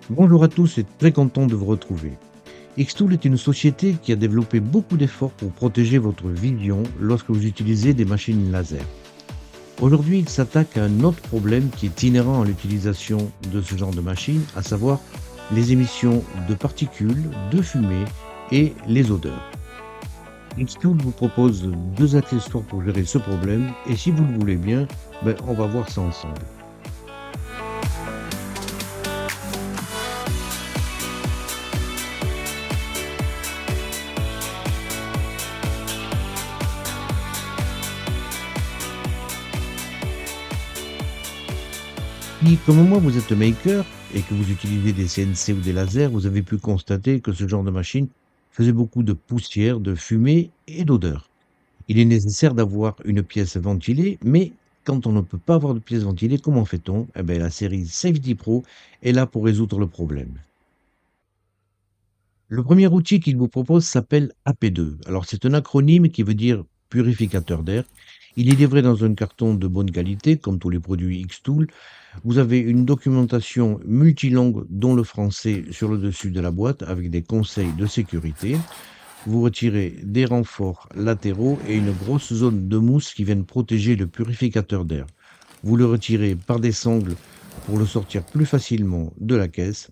Bonjour à tous et très content de vous retrouver. Xtool est une société qui a développé beaucoup d'efforts pour protéger votre vision lorsque vous utilisez des machines laser. Aujourd'hui, il s'attaque à un autre problème qui est inhérent à l'utilisation de ce genre de machine, à savoir les émissions de particules, de fumée et les odeurs. Xtool vous propose deux accessoires pour gérer ce problème et si vous le voulez bien, on va voir ça ensemble. Si, comme moi, vous êtes maker et que vous utilisez des CNC ou des lasers, vous avez pu constater que ce genre de machine faisait beaucoup de poussière, de fumée et d'odeur. Il est nécessaire d'avoir une pièce ventilée, mais quand on ne peut pas avoir de pièce ventilée, comment fait-on? Eh bien, la série Safety Pro est là pour résoudre le problème. Le premier outil qu'il vous propose s'appelle AP2. Alors, c'est un acronyme qui veut dire purificateur d'air. Il est livré dans un carton de bonne qualité, comme tous les produits Xtool. Vous avez une documentation multilangue, dont le français, sur le dessus de la boîte, avec des conseils de sécurité. Vous retirez des renforts latéraux et une grosse zone de mousse qui viennent protéger le purificateur d'air. Vous le retirez par des sangles pour le sortir plus facilement de la caisse.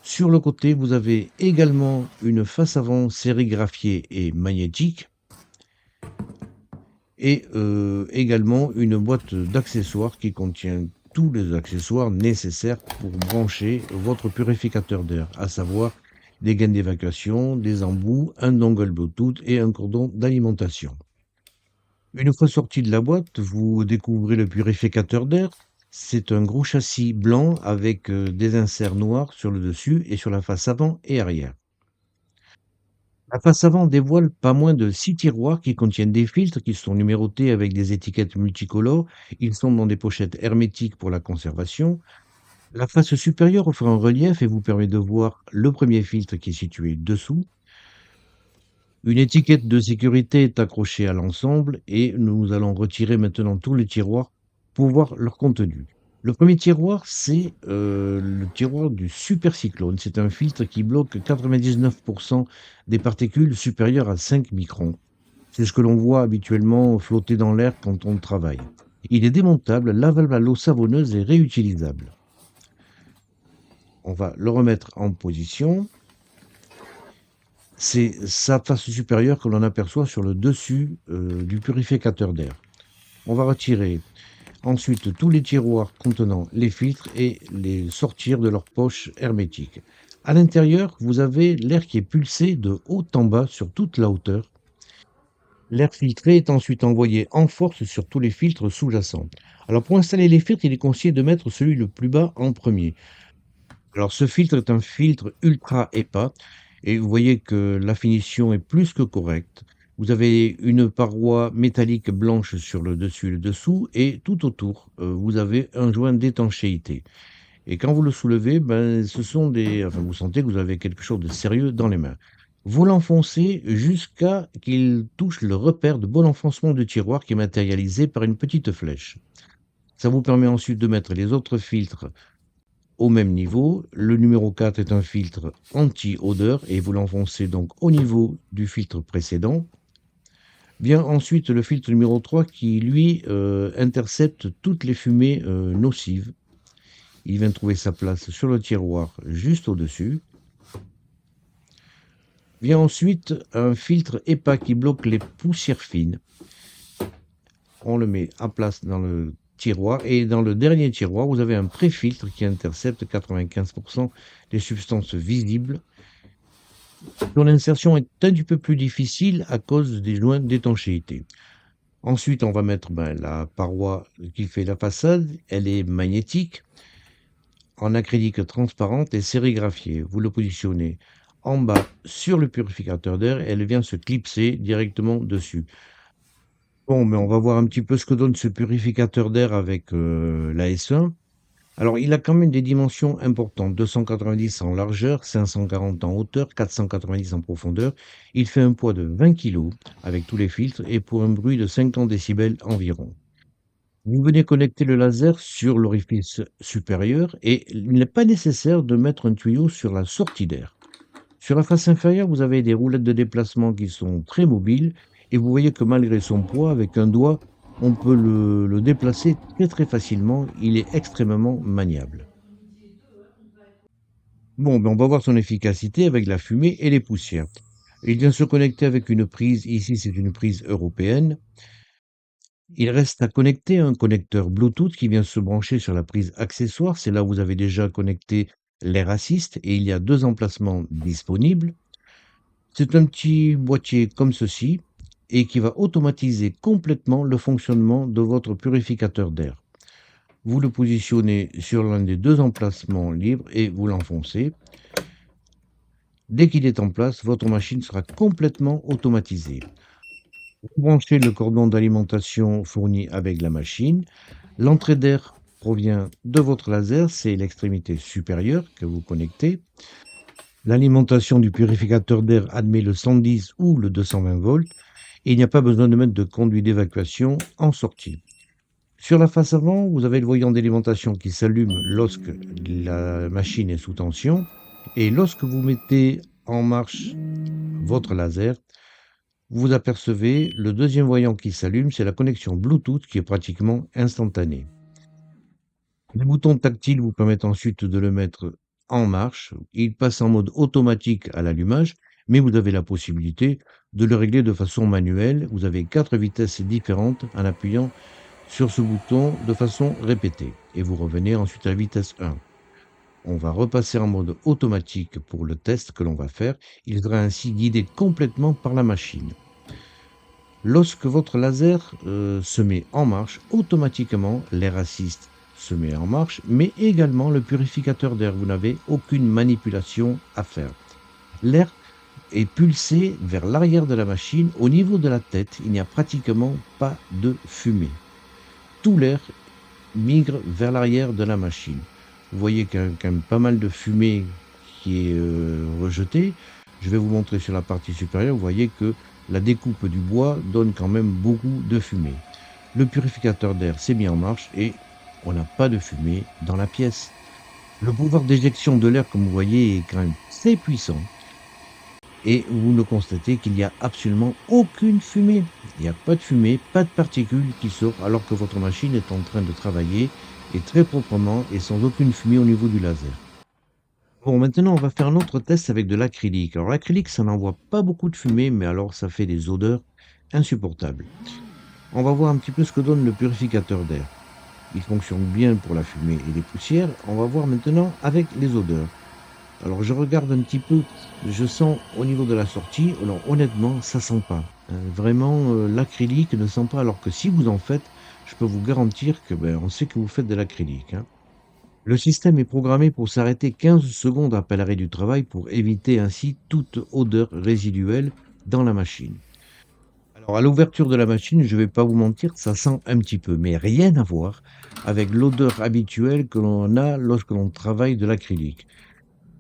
Sur le côté, vous avez également une face avant sérigraphiée et magnétique et également une boîte d'accessoires qui contient tous les accessoires nécessaires pour brancher votre purificateur d'air, à savoir des gaines d'évacuation, des embouts, un dongle Bluetooth et un cordon d'alimentation. Une fois sorti de la boîte, vous découvrez le purificateur d'air. C'est un gros châssis blanc avec des inserts noirs sur le dessus et sur la face avant et arrière. La face avant dévoile pas moins de 6 tiroirs qui contiennent des filtres qui sont numérotés avec des étiquettes multicolores. Ils sont dans des pochettes hermétiques pour la conservation. La face supérieure offre un relief et vous permet de voir le premier filtre qui est situé dessous. Une étiquette de sécurité est accrochée à l'ensemble et nous allons retirer maintenant tous les tiroirs pour voir leur contenu. Le premier tiroir, c'est le tiroir du Super Cyclone. C'est un filtre qui bloque 99% des particules supérieures à 5 microns. C'est ce que l'on voit habituellement flotter dans l'air quand on travaille. Il est démontable, lavable à l'eau savonneuse et réutilisable. On va le remettre en position. C'est sa face supérieure que l'on aperçoit sur le dessus du purificateur d'air. On va retirer ensuite tous les tiroirs contenant les filtres et les sortir de leur poche hermétique. À l'intérieur, vous avez l'air qui est pulsé de haut en bas sur toute la hauteur. L'air filtré est ensuite envoyé en force sur tous les filtres sous-jacents. Alors pour installer les filtres, il est conseillé de mettre celui le plus bas en premier. Alors ce filtre est un filtre ultra épais et vous voyez que la finition est plus que correcte. Vous avez une paroi métallique blanche sur le dessus et le dessous et tout autour, vous avez un joint d'étanchéité. Et quand vous le soulevez, vous sentez que vous avez quelque chose de sérieux dans les mains. Vous l'enfoncez jusqu'à qu'il touche le repère de bon enfoncement du tiroir qui est matérialisé par une petite flèche. Ça vous permet ensuite de mettre les autres filtres au même niveau. Le numéro 4 est un filtre anti-odeur et vous l'enfoncez donc au niveau du filtre précédent. Vient ensuite le filtre numéro 3 qui, lui, intercepte toutes les fumées nocives. Il vient trouver sa place sur le tiroir juste au-dessus. Vient ensuite un filtre EPA qui bloque les poussières fines. On le met à place dans le tiroir et dans le dernier tiroir, vous avez un pré-filtre qui intercepte 95% des substances visibles. Son insertion est un petit peu plus difficile à cause des joints d'étanchéité. Ensuite, on va mettre la paroi qui fait la façade. Elle est magnétique, en acrylique transparente et sérigraphiée. Vous le positionnez en bas sur le purificateur d'air et elle vient se clipser directement dessus. Bon, mais on va voir un petit peu ce que donne ce purificateur d'air avec la S1. Alors, il a quand même des dimensions importantes. 290 en largeur, 540 en hauteur, 490 en profondeur. Il fait un poids de 20 kg avec tous les filtres et pour un bruit de 50 décibels environ. Vous venez connecter le laser sur l'orifice supérieur et il n'est pas nécessaire de mettre un tuyau sur la sortie d'air. Sur la face inférieure, vous avez des roulettes de déplacement qui sont très mobiles et vous voyez que malgré son poids, avec un doigt, on peut le déplacer très très facilement. Il est extrêmement maniable. Bon, ben on va voir son efficacité avec la fumée et les poussières. Il vient se connecter avec une prise, ici c'est une prise européenne. Il reste à connecter un connecteur Bluetooth qui vient se brancher sur la prise accessoire. C'est là où vous avez déjà connecté l'Air Assist et il y a deux emplacements disponibles. C'est un petit boîtier comme ceci et qui va automatiser complètement le fonctionnement de votre purificateur d'air. Vous le positionnez sur l'un des deux emplacements libres et vous l'enfoncez. Dès qu'il est en place, votre machine sera complètement automatisée. Vous branchez le cordon d'alimentation fourni avec la machine. L'entrée d'air provient de votre laser, c'est l'extrémité supérieure que vous connectez. L'alimentation du purificateur d'air admet le 110 ou le 220 volts et il n'y a pas besoin de mettre de conduit d'évacuation en sortie. Sur la face avant, vous avez le voyant d'alimentation qui s'allume lorsque la machine est sous tension et lorsque vous mettez en marche votre laser, vous apercevez le deuxième voyant qui s'allume, c'est la connexion Bluetooth qui est pratiquement instantanée. Les boutons tactiles vous permettent ensuite de le mettre en marche. Il passe en mode automatique à l'allumage, mais vous avez la possibilité de le régler de façon manuelle. Vous avez 4 vitesses différentes en appuyant sur ce bouton de façon répétée. Et vous revenez ensuite à la vitesse 1. On va repasser en mode automatique pour le test que l'on va faire. Il sera ainsi guidé complètement par la machine. Lorsque votre laser se met en marche, automatiquement l'Air Assist se met en marche, mais également le purificateur d'air. Vous n'avez aucune manipulation à faire. L'air est pulsé vers l'arrière de la machine. Au niveau de la tête, il n'y a pratiquement pas de fumée. Tout l'air migre vers l'arrière de la machine. Vous voyez qu'il y a quand même pas mal de fumée qui est rejetée. Je vais vous montrer sur la partie supérieure. Vous voyez que la découpe du bois donne quand même beaucoup de fumée. Le purificateur d'air s'est mis en marche et on n'a pas de fumée dans la pièce. Le pouvoir d'éjection de l'air, comme vous voyez, est quand même très puissant. Et vous ne constatez qu'il n'y a absolument aucune fumée. Il n'y a pas de fumée, pas de particules qui sortent alors que votre machine est en train de travailler et très proprement et sans aucune fumée au niveau du laser. Bon, maintenant on va faire un autre test avec de l'acrylique. Alors l'acrylique, ça n'envoie pas beaucoup de fumée, mais alors ça fait des odeurs insupportables. On va voir un petit peu ce que donne le purificateur d'air. Il fonctionne bien pour la fumée et les poussières. On va voir maintenant avec les odeurs. Alors je regarde un petit peu, je sens au niveau de la sortie, alors honnêtement, ça sent pas. Vraiment, l'acrylique ne sent pas, alors que si vous en faites, je peux vous garantir que ben, on sait que vous faites de l'acrylique, hein. Le système est programmé pour s'arrêter 15 secondes après l'arrêt du travail pour éviter ainsi toute odeur résiduelle dans la machine. Alors à l'ouverture de la machine, je ne vais pas vous mentir, ça sent un petit peu, mais rien à voir avec l'odeur habituelle que l'on a lorsque l'on travaille de l'acrylique.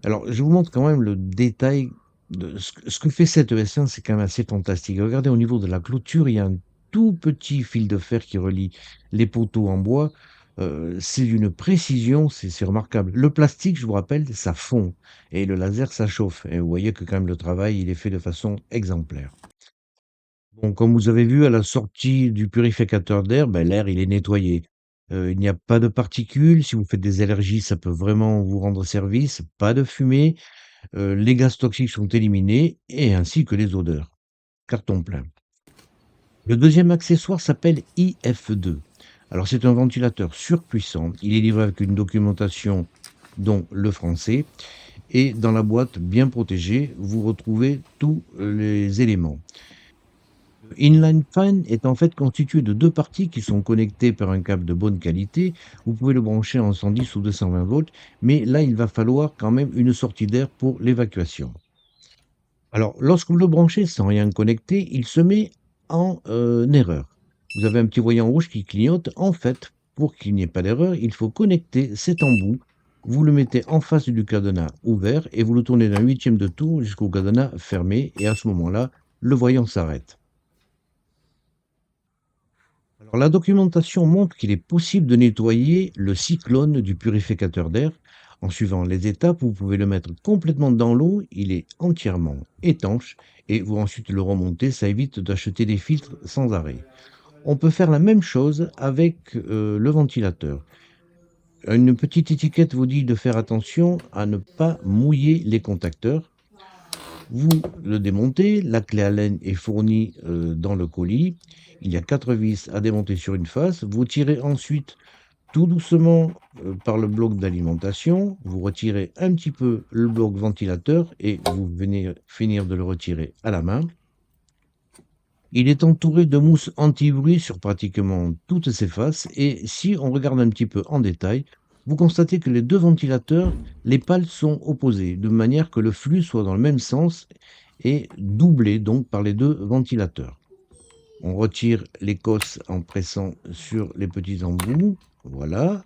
Alors, je vous montre quand même le détail de ce que fait cette ES1, c'est quand même assez fantastique. Regardez au niveau de la clôture, il y a un tout petit fil de fer qui relie les poteaux en bois. C'est d'une précision, c'est remarquable. Le plastique, je vous rappelle, ça fond et le laser, ça chauffe. Et vous voyez que quand même le travail, il est fait de façon exemplaire. Bon, comme vous avez vu à la sortie du purificateur d'air, ben, l'air, il est nettoyé. Il n'y a pas de particules. Si vous faites des allergies, ça peut vraiment vous rendre service. Pas de fumée. Les gaz toxiques sont éliminés et ainsi que les odeurs. Carton plein. Le deuxième accessoire s'appelle IF2. Alors c'est un ventilateur surpuissant. Il est livré avec une documentation dont le français et dans la boîte bien protégée, vous retrouvez tous les éléments. Inline fan est en fait constitué de deux parties qui sont connectées par un câble de bonne qualité. Vous pouvez le brancher en 110 ou 220 volts, mais là il va falloir quand même une sortie d'air pour l'évacuation. Alors, lorsque vous le branchez sans rien connecter, il se met en erreur. Vous avez un petit voyant rouge qui clignote. En fait, pour qu'il n'y ait pas d'erreur, il faut connecter cet embout. Vous le mettez en face du cadenas ouvert et vous le tournez d'un huitième de tour jusqu'au cadenas fermé. Et à ce moment-là, le voyant s'arrête. Alors, la documentation montre qu'il est possible de nettoyer le cyclone du purificateur d'air. En suivant les étapes, vous pouvez le mettre complètement dans l'eau, il est entièrement étanche et vous ensuite le remontez, ça évite d'acheter des filtres sans arrêt. On peut faire la même chose avec le ventilateur. Une petite étiquette vous dit de faire attention à ne pas mouiller les contacteurs. Vous le démontez, la clé Allen est fournie dans le colis. Il y a 4 vis à démonter sur une face. Vous tirez ensuite tout doucement par le bloc d'alimentation. Vous retirez un petit peu le bloc ventilateur et vous venez finir de le retirer à la main. Il est entouré de mousse anti-bruit sur pratiquement toutes ses faces et si on regarde un petit peu en détail, vous constatez que les deux ventilateurs, les pales sont opposées, de manière que le flux soit dans le même sens et doublé donc par les deux ventilateurs. On retire les cosses en pressant sur les petits embouts. Voilà,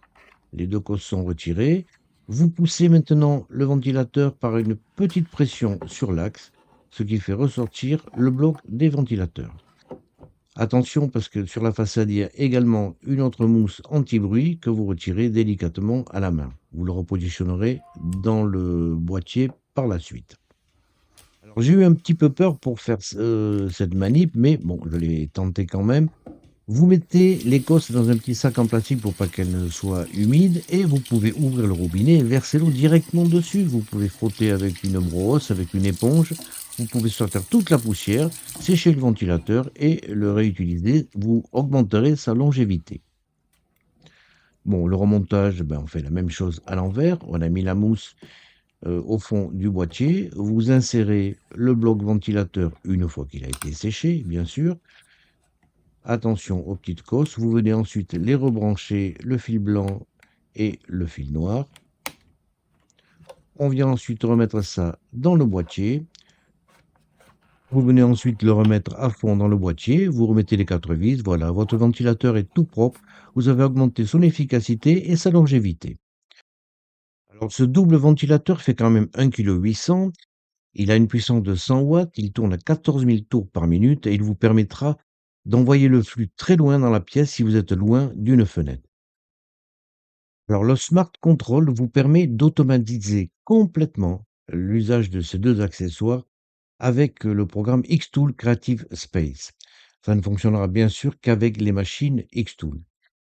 les deux cosses sont retirées. Vous poussez maintenant le ventilateur par une petite pression sur l'axe, ce qui fait ressortir le bloc des ventilateurs. Attention parce que sur la façade, il y a également une autre mousse anti-bruit que vous retirez délicatement à la main. Vous le repositionnerez dans le boîtier par la suite. Alors j'ai eu un petit peu peur pour faire cette manip, mais bon, je l'ai tenté quand même. Vous mettez l'écosse dans un petit sac en plastique pour pas qu'elle ne soit humide et vous pouvez ouvrir le robinet et verser l'eau directement dessus. Vous pouvez frotter avec une brosse, avec une éponge. Vous pouvez sortir toute la poussière, sécher le ventilateur et le réutiliser. Vous augmenterez sa longévité. Bon, le remontage, ben, on fait la même chose à l'envers. On a mis la mousse au fond du boîtier. Vous insérez le bloc ventilateur une fois qu'il a été séché, bien sûr. Attention aux petites cosses. Vous venez ensuite les rebrancher, le fil blanc et le fil noir. On vient ensuite remettre ça dans le boîtier. Vous venez ensuite le remettre à fond dans le boîtier. Vous remettez les 4 vis. Voilà, votre ventilateur est tout propre. Vous avez augmenté son efficacité et sa longévité. Alors, ce double ventilateur fait quand même 1,8 kg. Il a une puissance de 100 watts. Il tourne à 14 000 tours par minute et il vous permettra d'envoyer le flux très loin dans la pièce si vous êtes loin d'une fenêtre. Alors, le Smart Control vous permet d'automatiser complètement l'usage de ces deux accessoires avec le programme Xtool Creative Space. Ça ne fonctionnera bien sûr qu'avec les machines Xtool.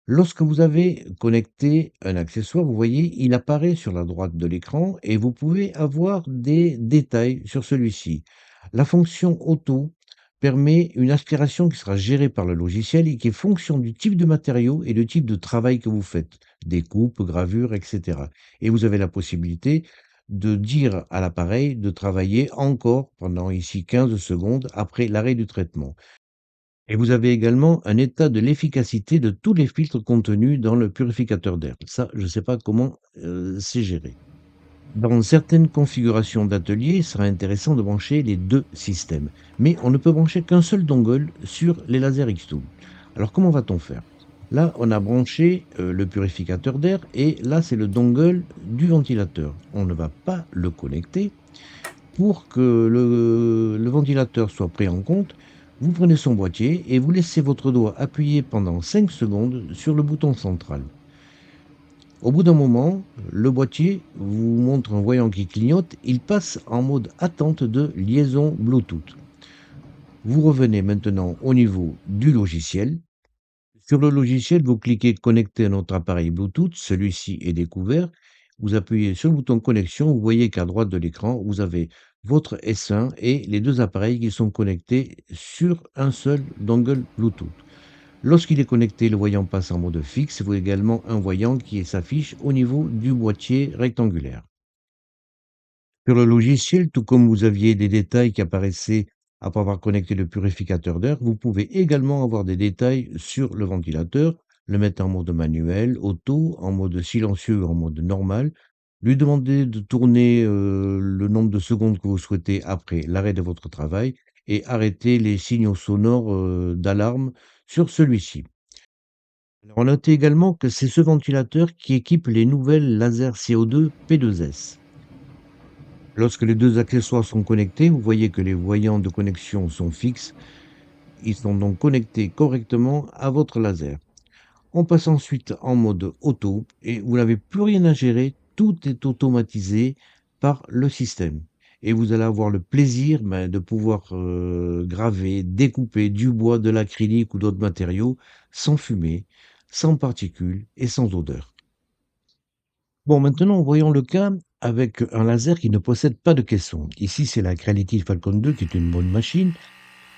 Lorsque vous avez connecté un accessoire, vous voyez, il apparaît sur la droite de l'écran et vous pouvez avoir des détails sur celui-ci. La fonction auto permet une aspiration qui sera gérée par le logiciel et qui est fonction du type de matériau et du type de travail que vous faites, découpe, gravure, etc. Et vous avez la possibilité de dire à l'appareil de travailler encore pendant ici 15 secondes après l'arrêt du traitement. Et vous avez également un état de l'efficacité de tous les filtres contenus dans le purificateur d'air. Ça, je ne sais pas comment c'est géré. Dans certaines configurations d'atelier, il sera intéressant de brancher les deux systèmes. Mais on ne peut brancher qu'un seul dongle sur les lasers Xtool. Alors comment va-t-on faire? Là, on a branché le purificateur d'air et là, c'est le dongle du ventilateur. On ne va pas le connecter. Pour que le ventilateur soit pris en compte, vous prenez son boîtier et vous laissez votre doigt appuyer pendant 5 secondes sur le bouton central. Au bout d'un moment, le boîtier vous montre un voyant qui clignote, il passe en mode attente de liaison Bluetooth. Vous revenez maintenant au niveau du logiciel. Sur le logiciel, vous cliquez connecter à notre appareil Bluetooth, celui-ci est découvert. Vous appuyez sur le bouton connexion, vous voyez qu'à droite de l'écran, vous avez votre S1 et les deux appareils qui sont connectés sur un seul dongle Bluetooth. Lorsqu'il est connecté, le voyant passe en mode fixe. Vous avez également un voyant qui s'affiche au niveau du boîtier rectangulaire. Sur le logiciel, tout comme vous aviez des détails qui apparaissaient après avoir connecté le purificateur d'air, vous pouvez également avoir des détails sur le ventilateur, le mettre en mode manuel, auto, en mode silencieux, en mode normal, lui demander de tourner le nombre de secondes que vous souhaitez après l'arrêt de votre travail et arrêter les signaux sonores d'alarme sur celui-ci. Alors, notez également que c'est ce ventilateur qui équipe les nouvelles lasers CO2 P2S. Lorsque les deux accessoires sont connectés, vous voyez que les voyants de connexion sont fixes. Ils sont donc connectés correctement à votre laser. On passe ensuite en mode auto et vous n'avez plus rien à gérer, tout est automatisé par le système. Et vous allez avoir le plaisir de pouvoir graver, découper du bois, de l'acrylique ou d'autres matériaux sans fumée, sans particules et sans odeur. Bon, maintenant, voyons le cas avec un laser qui ne possède pas de caisson. Ici, c'est la Creality Falcon 2 qui est une bonne machine,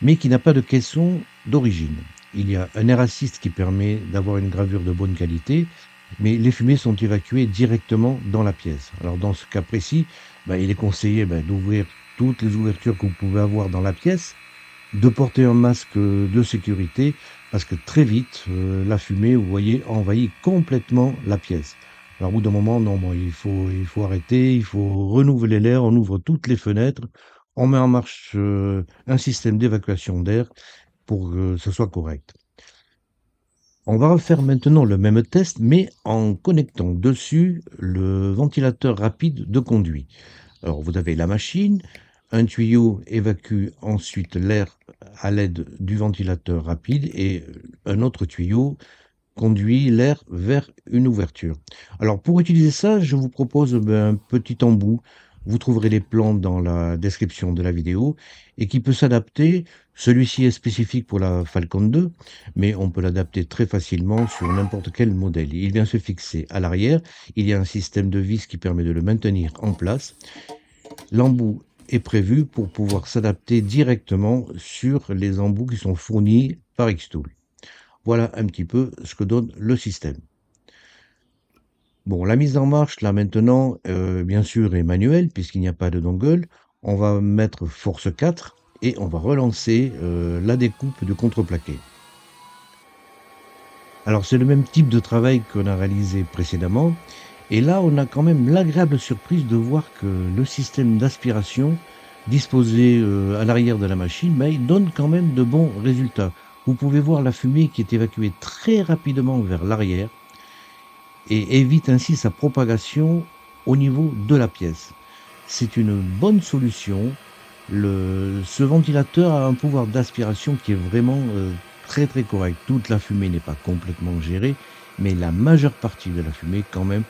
mais qui n'a pas de caisson d'origine. Il y a un air assist qui permet d'avoir une gravure de bonne qualité, mais les fumées sont évacuées directement dans la pièce. Alors dans ce cas précis, il est conseillé d'ouvrir toutes les ouvertures que vous pouvez avoir dans la pièce, de porter un masque de sécurité, parce que très vite, la fumée, vous voyez, envahit complètement la pièce. Alors au bout d'un moment, non, bon, il faut arrêter, il faut renouveler l'air, on ouvre toutes les fenêtres, on met en marche un système d'évacuation d'air pour que ce soit correct. On va refaire maintenant le même test, mais en connectant dessus le ventilateur rapide de conduit. Alors vous avez la machine, un tuyau évacue ensuite l'air à l'aide du ventilateur rapide et un autre tuyau conduit l'air vers une ouverture. Alors pour utiliser ça, je vous propose un petit embout. Vous trouverez les plans dans la description de la vidéo et qui peut s'adapter. Celui-ci est spécifique pour la Falcon 2, mais on peut l'adapter très facilement sur n'importe quel modèle. Il vient se fixer à l'arrière. Il y a un système de vis qui permet de le maintenir en place. L'embout est prévu pour pouvoir s'adapter directement sur les embouts qui sont fournis par Xtool. Voilà un petit peu ce que donne le système. Bon, la mise en marche, là maintenant, bien sûr, est manuelle puisqu'il n'y a pas de dongle. On va mettre force 4 et on va relancer la découpe de contreplaqué. Alors c'est le même type de travail qu'on a réalisé précédemment. Et là, on a quand même l'agréable surprise de voir que le système d'aspiration disposé à l'arrière de la machine, il donne quand même de bons résultats. Vous pouvez voir la fumée qui est évacuée très rapidement vers l'arrière et évite ainsi sa propagation au niveau de la pièce. C'est une bonne solution. Ce ventilateur a un pouvoir d'aspiration qui est vraiment très très correct. Toute la fumée n'est pas complètement gérée, mais la majeure partie de la fumée quand même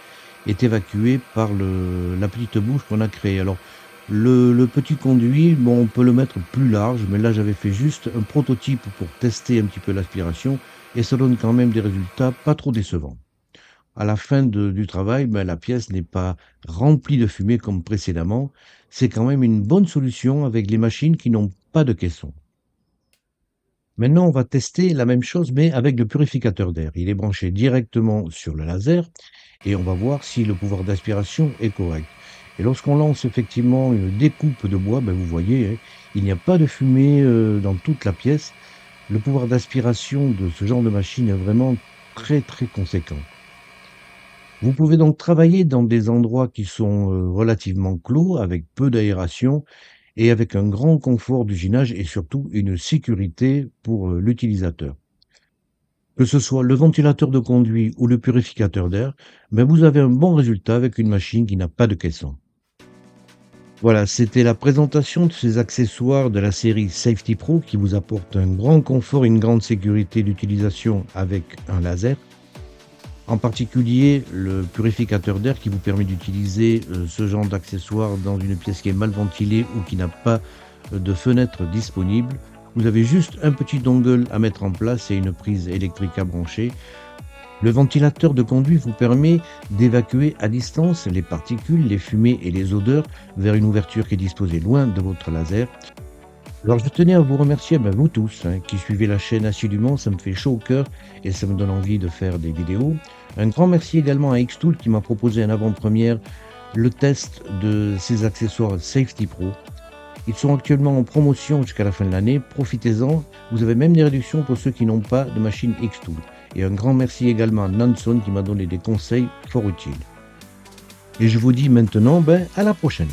est évacuée par la petite bouche qu'on a créée. Alors le petit conduit, on peut le mettre plus large, mais là j'avais fait juste un prototype pour tester un petit peu l'aspiration et ça donne quand même des résultats pas trop décevants. À la fin du travail, la pièce n'est pas remplie de fumée comme précédemment. C'est quand même une bonne solution avec les machines qui n'ont pas de caisson. Maintenant, on va tester la même chose, mais avec le purificateur d'air. Il est branché directement sur le laser et on va voir si le pouvoir d'aspiration est correct. Et lorsqu'on lance effectivement une découpe de bois, vous voyez, il n'y a pas de fumée dans toute la pièce. Le pouvoir d'aspiration de ce genre de machine est vraiment très très conséquent. Vous pouvez donc travailler dans des endroits qui sont relativement clos, avec peu d'aération et avec un grand confort d'usinage et surtout une sécurité pour l'utilisateur. Que ce soit le ventilateur de conduit ou le purificateur d'air, vous avez un bon résultat avec une machine qui n'a pas de caisson. Voilà, c'était la présentation de ces accessoires de la série Safety Pro qui vous apportent un grand confort et une grande sécurité d'utilisation avec un laser. En particulier, le purificateur d'air qui vous permet d'utiliser ce genre d'accessoire dans une pièce qui est mal ventilée ou qui n'a pas de fenêtre disponible. Vous avez juste un petit dongle à mettre en place et une prise électrique à brancher. Le ventilateur de conduit vous permet d'évacuer à distance les particules, les fumées et les odeurs vers une ouverture qui est disposée loin de votre laser. Alors je tenais à vous remercier, vous tous, qui suivez la chaîne assidûment, ça me fait chaud au cœur et ça me donne envie de faire des vidéos. Un grand merci également à Xtool qui m'a proposé en avant-première le test de ces accessoires Safety Pro. Ils sont actuellement en promotion jusqu'à la fin de l'année, profitez-en, vous avez même des réductions pour ceux qui n'ont pas de machine Xtool. Et un grand merci également à Nanson qui m'a donné des conseils fort utiles. Et je vous dis maintenant, à la prochaine.